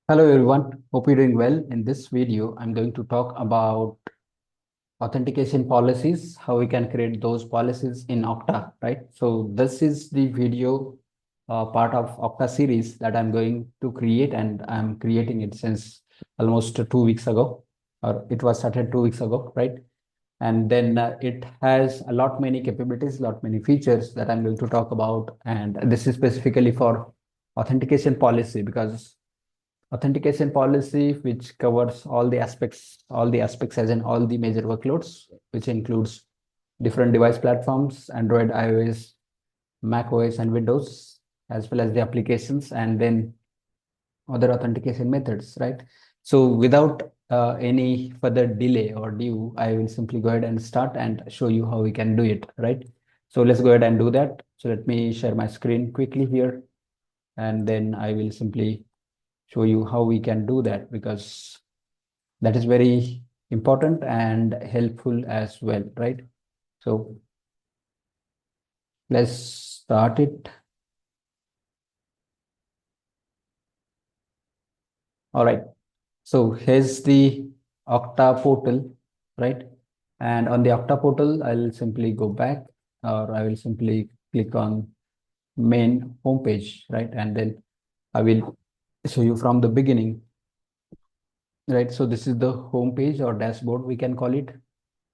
Hello everyone, hope you're doing well. In this video, I'm going to talk about authentication policies, how we can create those policies in Okta, right? So this is the video part of Okta series that I'm going to create, and I'm creating it since almost 2 weeks ago, or it was started 2 weeks ago, right? And then it has a lot many capabilities, lot many features that I'm going to talk about, and this is specifically for authentication policy because authentication policy which covers all the aspects as in all the major workloads, which includes different device platforms, Android, iOS, Mac OS, and Windows, as well as the applications, and then other authentication methods, right? So without any further delay or due, I will simply go ahead and start and show you how we can do it, right? So let's go ahead and do that. So let me share my screen quickly here, and then I will simply show you how we can do that, because that is very important and helpful as well, right? So let's start it. All right, so here's the Okta portal, right? And on the Okta portal, I'll simply go back, or I will simply click on main homepage, right? And then I will show you from the beginning, right? So this is the homepage or dashboard, we can call it.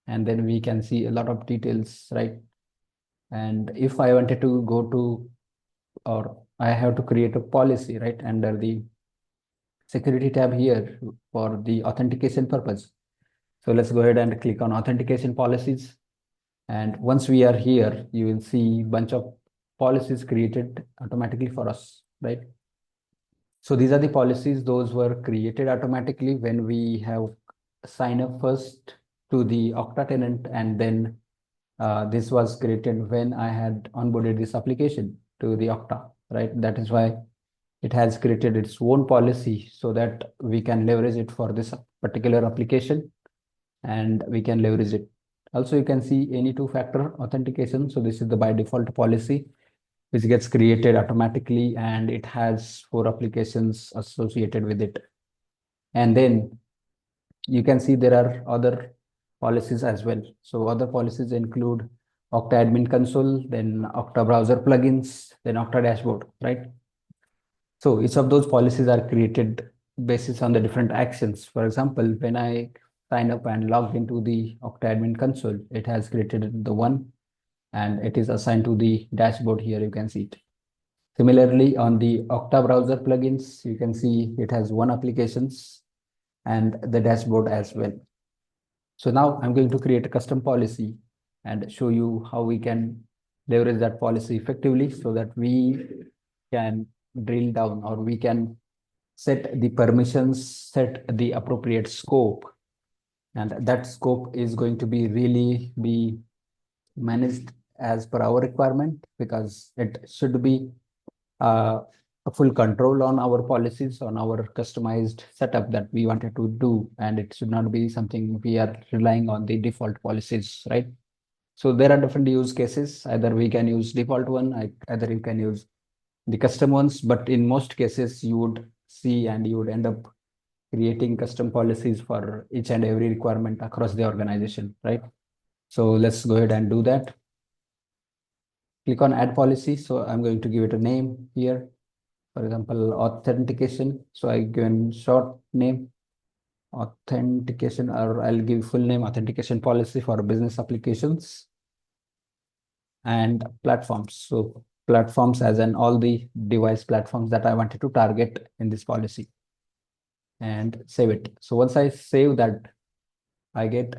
And then we can see a lot of details, right? And if I wanted to go to, or I have to create a policy, right, under the security tab here for the authentication purpose. So let's go ahead and click on authentication policies. And once we are here, you will see bunch of policies created automatically for us, right? So these are the policies, those were created automatically when we have signed up first to the Okta tenant, and then this was created when I had onboarded this application to the Okta, right? That is why it has created its own policy so that we can leverage it for this particular application, and we can leverage it. Also, you can see any two-factor authentication. So this is the by default policy which gets created automatically, and it has 4 applications associated with it. And then you can see there are other policies as well. So other policies include Okta Admin Console, then Okta Browser plugins, then Okta Dashboard, right? So each of those policies are created basis on the different actions. For example, when I sign up and logged into the Okta Admin Console, it has created the one, and it is assigned to the dashboard. Here you can see it. Similarly, on the Okta Browser plugins, you can see it has one applications and the dashboard as well. So now I'm going to create a custom policy and show you how we can leverage that policy effectively so that we can drill down, or we can set the permissions, set the appropriate scope. And that scope is going to be really be managed as per our requirement, because it should be uh, a full control on our policies, on our customized setup that we wanted to do, and it should not be something we are relying on the default policies, right? So there are different use cases. Either we can use default one, either you can use the custom ones, but in most cases you would see and you would end up creating custom policies for each and every requirement across the organization, right? So let's go ahead and do that. Click on add policy. So I'm going to give it a name here. For example, authentication. So I give a short name, authentication, or I'll give full name, authentication policy for business applications and platforms. So platforms as in all the device platforms that I wanted to target in this policy, and save it. So once I save that, I get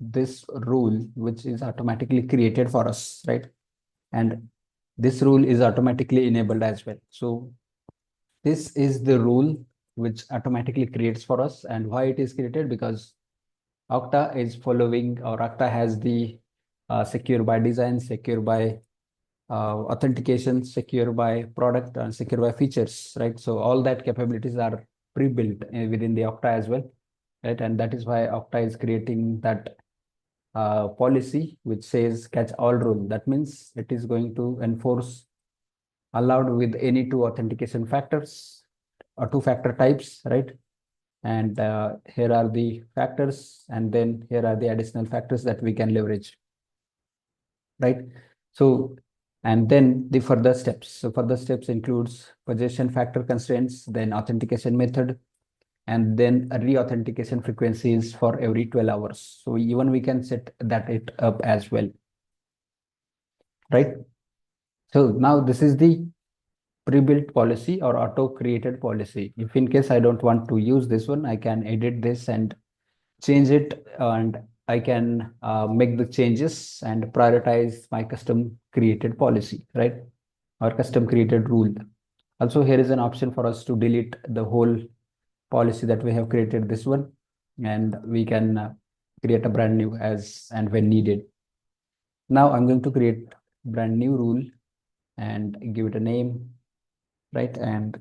this rule, which is automatically created for us, right? And this rule is automatically enabled as well. So this is the rule which automatically creates for us. And why it is created? Because Okta is following, or Okta has the secure by design, secure by authentication, secure by product, and secure by features, right? So all that capabilities are pre-built within the Okta as well, right? And that is why Okta is creating that policy which says catch all rule. That means it is going to enforce allowed with any two authentication factors, two-factor types, right? And here are the factors, and then here are the additional factors that we can leverage, right? So, and then the further steps. So further steps includes possession factor constraints, then authentication method, and then re-authentication frequencies for every 12 hours. So even we can set that it up as well, right? So now this is the pre-built policy or auto-created policy. If in case I don't want to use this one, I can edit this and change it, and I can make the changes and prioritize my custom created policy, right? Or custom created rule. Also, here is an option for us to delete the whole policy that we have created, this one, and we can create a brand new as and when needed. Now I'm going to create brand new rule and give it a name, right? And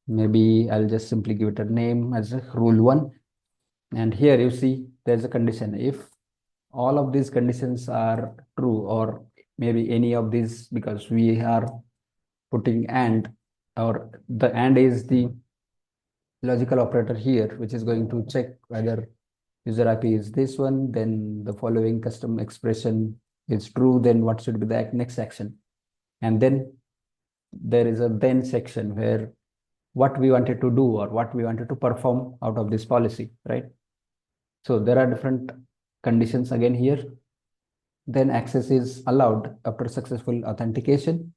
maybe I'll just simply give it a name as rule 1. And here you see there's a condition. If all of these conditions are true, or maybe any of these, because we are putting and, or the and is the logical operator here, which is going to check whether user IP is this one, then the following custom expression is true, then what should be the next action. And then there is a then section where what we wanted to do or what we wanted to perform out of this policy, right? So there are different conditions again here. Then access is allowed after successful authentication,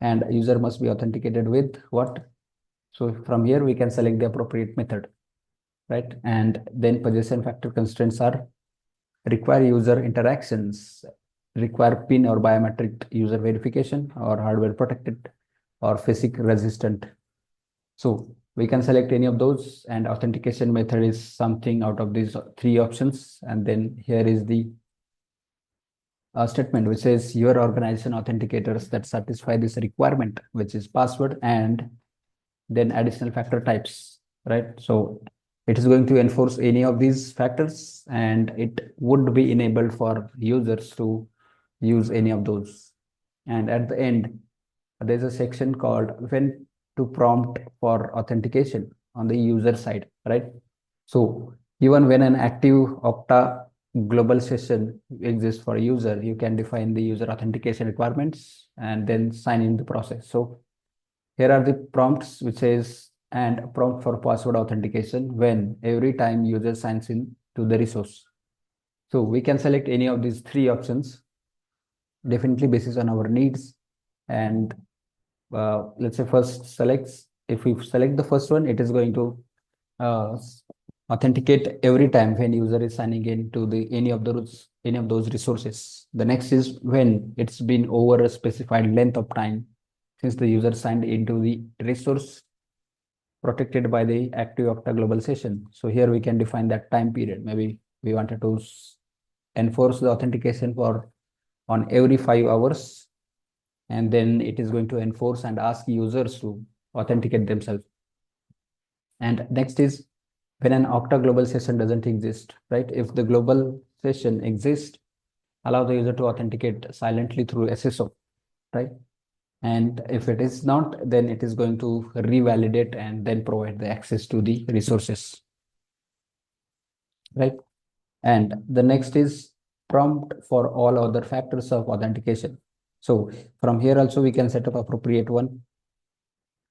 and user must be authenticated with what? So from here we can select the appropriate method, right? And then possession factor constraints are require user interactions, require PIN or biometric user verification, or hardware protected, or physics resistant. So we can select any of those, and authentication method is something out of these 3 options. And then here is the statement which says your organization authenticators that satisfy this requirement, which is password and then additional factor types, right? So it is going to enforce any of these factors, and it would be enabled for users to use any of those. And at the end, there's a section called when to prompt for authentication on the user side, right? So even when an active Okta global session exists for a user, you can define the user authentication requirements and then sign in the process. So here are the prompts which says and prompt for password authentication when every time user signs in to the resource. So we can select any of these 3 options, definitely basis on our needs. And let's say first selects, if we select the first one, it is going to uh, authenticate every time when user is signing in to the any of those resources. The next is when it's been over a specified length of time since the user signed into the resource protected by the active Okta global session. So here we can define that time period. Maybe we wanted to enforce the authentication for on every 5 hours, and then it is going to enforce and ask users to authenticate themselves. And next is when an Okta global session doesn't exist, right? If the global session exists, allow the user to authenticate silently through SSO, right? And if it is not, then it is going to revalidate and then provide the access to the resources, right? And the next is prompt for all other factors of authentication. So from here also we can set up appropriate one,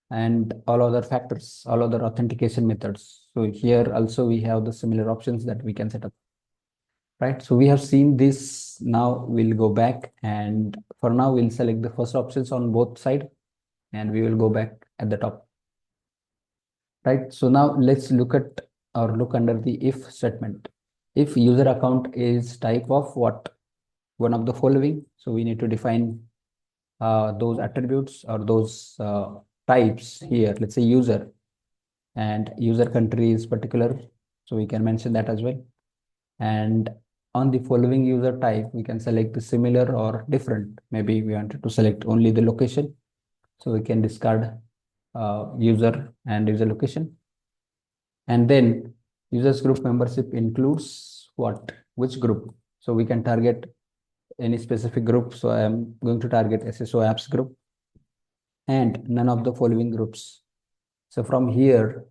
and all other factors, all other authentication methods. So here also we have the similar options that we can set up, right? So we have seen this. Now we'll go back, and for now we'll select the first options on both sides, and we will go back at the top, right? So now let's look at or look under the if statement. If user account is type of what? One of the following. So we need to define those attributes or those types here. Let's say user, and user country is particular, so we can mention that as well. And on the following user type, we can select the similar or different. Maybe we wanted to select only the location, so we can discard user and user location. And then users group membership includes what? Which group? So we can target any specific group. So I am going to target SSO apps group and none of the following groups. So from here,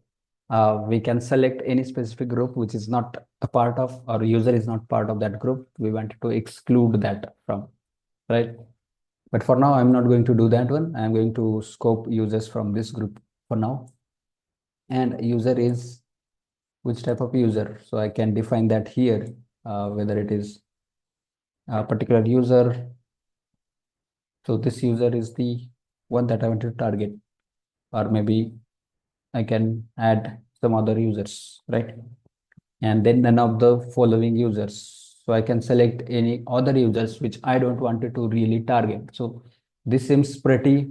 we can select any specific group which is not a part of, or user is not part of that group. We want to exclude that from, right? But for now, I'm not going to do that one. I'm going to scope users from this group for now. And user is which type of user. So I can define that here, whether it is a particular user. So this user is the one that I want to target, or maybe I can add some other users, right? And then none of the following users. So I can select any other users which I don't want it to really target. So this seems pretty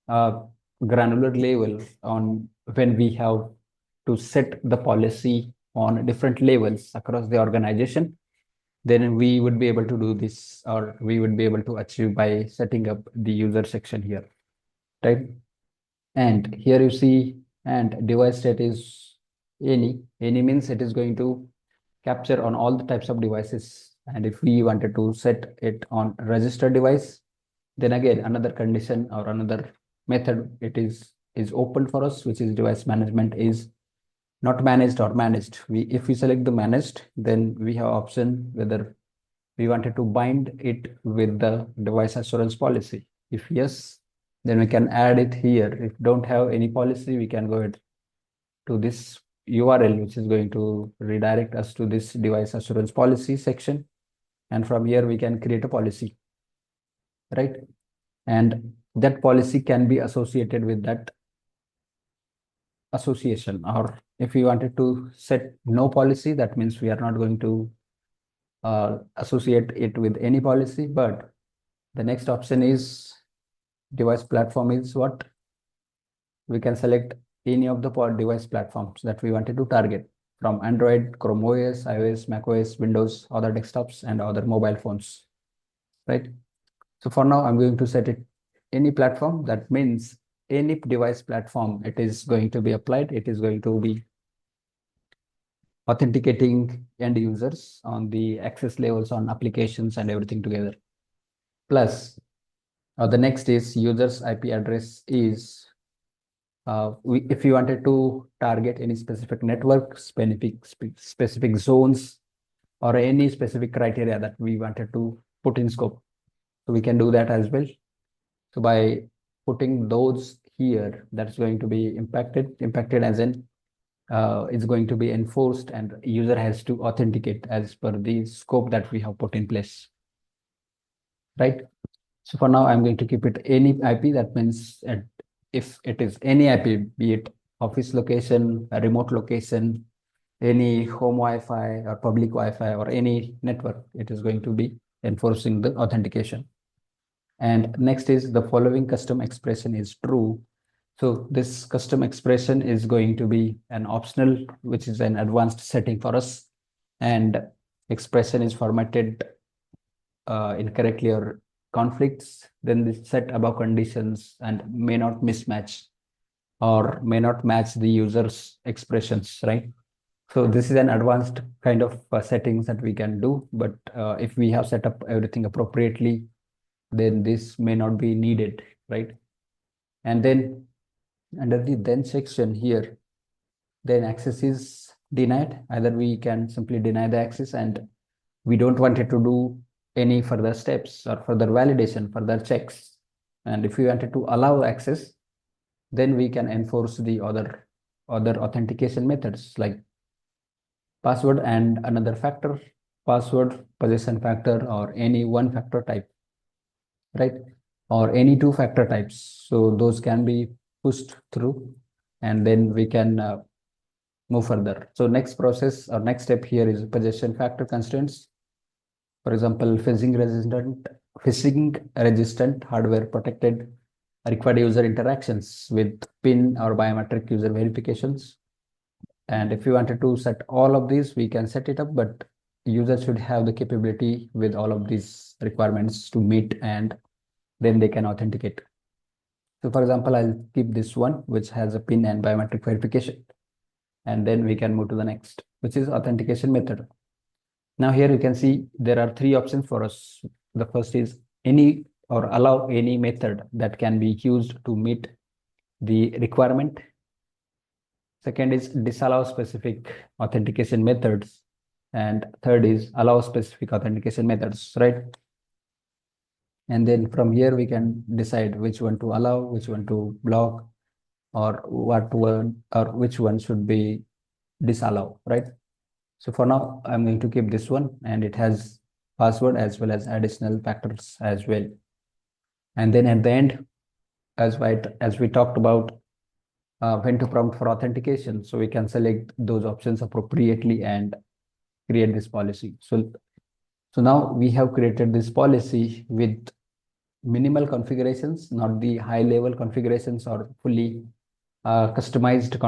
uh, granular level on when we have to set the policy on different levels across the organization. Then we would be able to do this, or we would be able to achieve by setting up the user section here, right? And here you see, and device state is any means it is going to capture on all the types of devices. And if we wanted to set it on registered device, then again another condition or another method it is open for us, which is device management is not managed or managed. If we select the managed, then we have option whether we wanted to bind it with the device assurance policy. If yes, then we can add it here. If don't have any policy, we can go ahead to this URL, which is going to redirect us to this device assurance policy section. And from here, we can create a policy, right? And that policy can be associated with that association. Or if we wanted to set no policy, that means we are not going to associate it with any policy. But the next option is device platform is what? We can select any of the device platforms that we wanted to target, from Android, Chrome OS, iOS, Mac OS, Windows, other desktops, and other mobile phones, right? So for now, I'm going to set it any platform. That means any device platform, it is going to be applied. It is going to be authenticating end users on the access levels on applications and everything together. Plus, the next is users IP address is if you wanted to target any specific network, specific zones, or any specific criteria that we wanted to put in scope, so we can do that as well. So by putting those here, that's going to be impacted as in it's going to be enforced, and user has to authenticate as per the scope that we have put in place, right? So for now, I'm going to keep it any IP. That means if it is any IP, be it office location, a remote location, any home Wi-Fi or public Wi-Fi or any network, it is going to be enforcing the authentication. And next is the following custom expression is true. So this custom expression is going to be an optional, which is an advanced setting for us. And expression is formatted incorrectly or conflicts, then the set above conditions and may not mismatch or may not match the user's expressions, right? So this is an advanced kind of settings that we can do, but if we have set up everything appropriately, then this may not be needed, right? And then under the then section here, then access is denied. Either we can simply deny the access and we don't want it to do any further steps or further validation, further checks. And if we wanted to allow access, then we can enforce the other authentication methods like password and another factor, password, possession factor, or any one factor type, right? Or any two factor types. So those can be pushed through, and then we can move further. So next process or next step here is possession factor constraints. For example, phishing resistant hardware protected required user interactions with PIN or biometric user verifications. And if you wanted to set all of these, we can set it up, but users should have the capability with all of these requirements to meet, and then they can authenticate. So for example, I'll keep this one, which has a PIN and biometric verification. And then we can move to the next, which is authentication method. Now here you can see there are three options for us. The first is any or allow any method that can be used to meet the requirement. Second is disallow specific authentication methods. And third is allow specific authentication methods, right? And then from here, we can decide which one to allow, which one to block, or what one, or which one should be disallow, right? So for now, I'm going to keep this one, and it has password as well as additional factors as well. And then at the end, as we talked about when to prompt for authentication, so we can select those options appropriately and create this policy. So now we have created this policy with minimal configurations, not the high level configurations or fully customized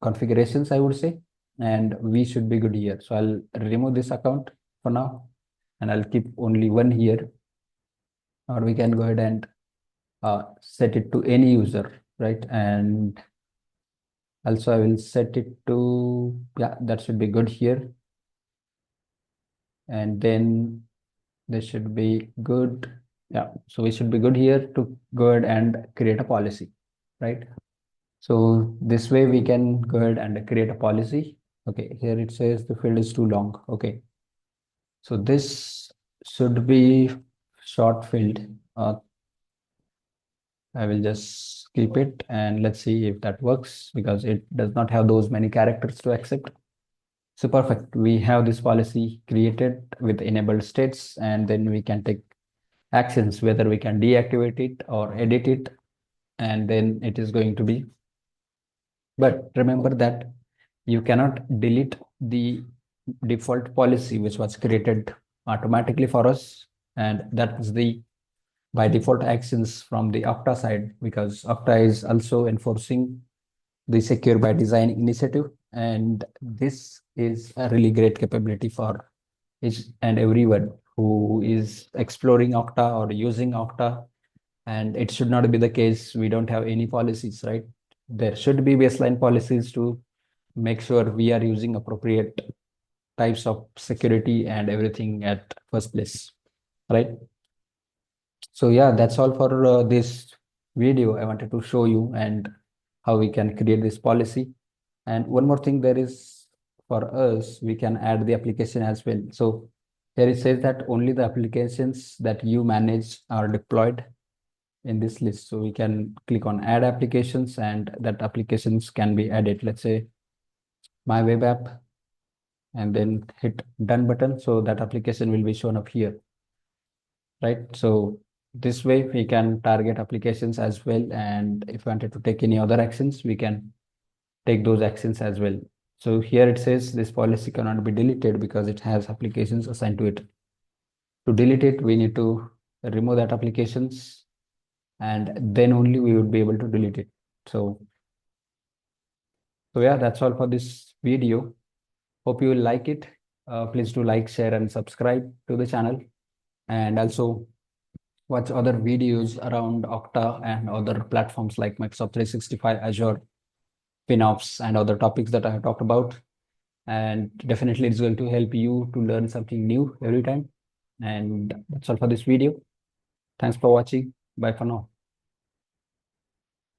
configurations, I would say. And we should be good here. So I'll remove this account for now, and I'll keep only one here. Or we can go ahead and set it to any user, right? And also I will set it to, yeah, that should be good here. And then this should be good. Yeah, so we should be good here to go ahead and create a policy, right? So this way we can go ahead and create a policy. Okay, here it says the field is too long. Okay, so this should be short field. I will just keep it and let's see if that works, because it does not have those many characters to accept. So perfect. We have this policy created with enabled states, and then we can take actions, whether we can deactivate it or edit it, and then it is going to be. But remember that you cannot delete the default policy which was created automatically for us, and that is the by default actions from the Okta side, because Okta is also enforcing the secure by design initiative, and this is a really great capability for each and everyone who is exploring Okta or using Okta. And it should not be the case we don't have any policies, right? There should be baseline policies to make sure we are using appropriate types of security and everything at first place, right? So yeah, that's all for this video. I wanted to show you and how we can create this policy. And one more thing there is, for us, we can add the application as well. So here it says that only the applications that you manage are deployed in this list. So we can click on add applications, and that applications can be added. Let's say my web app, and then hit done button. So that application will be shown up here, right? So this way we can target applications as well. And if we wanted to take any other actions, we can take those actions as well. So here it says this policy cannot be deleted because it has applications assigned to it. To delete it, we need to remove that applications, and then only we would be able to delete it. So yeah, that's all for this video. Hope you will like it. Please do like, share, and subscribe to the channel, and also watch other videos around Okta and other platforms like Microsoft 365, Azure, FinOps, and other topics that I have talked about. And definitely it's going to help you to learn something new every time. And that's all for this video. Thanks for watching. Bye for now.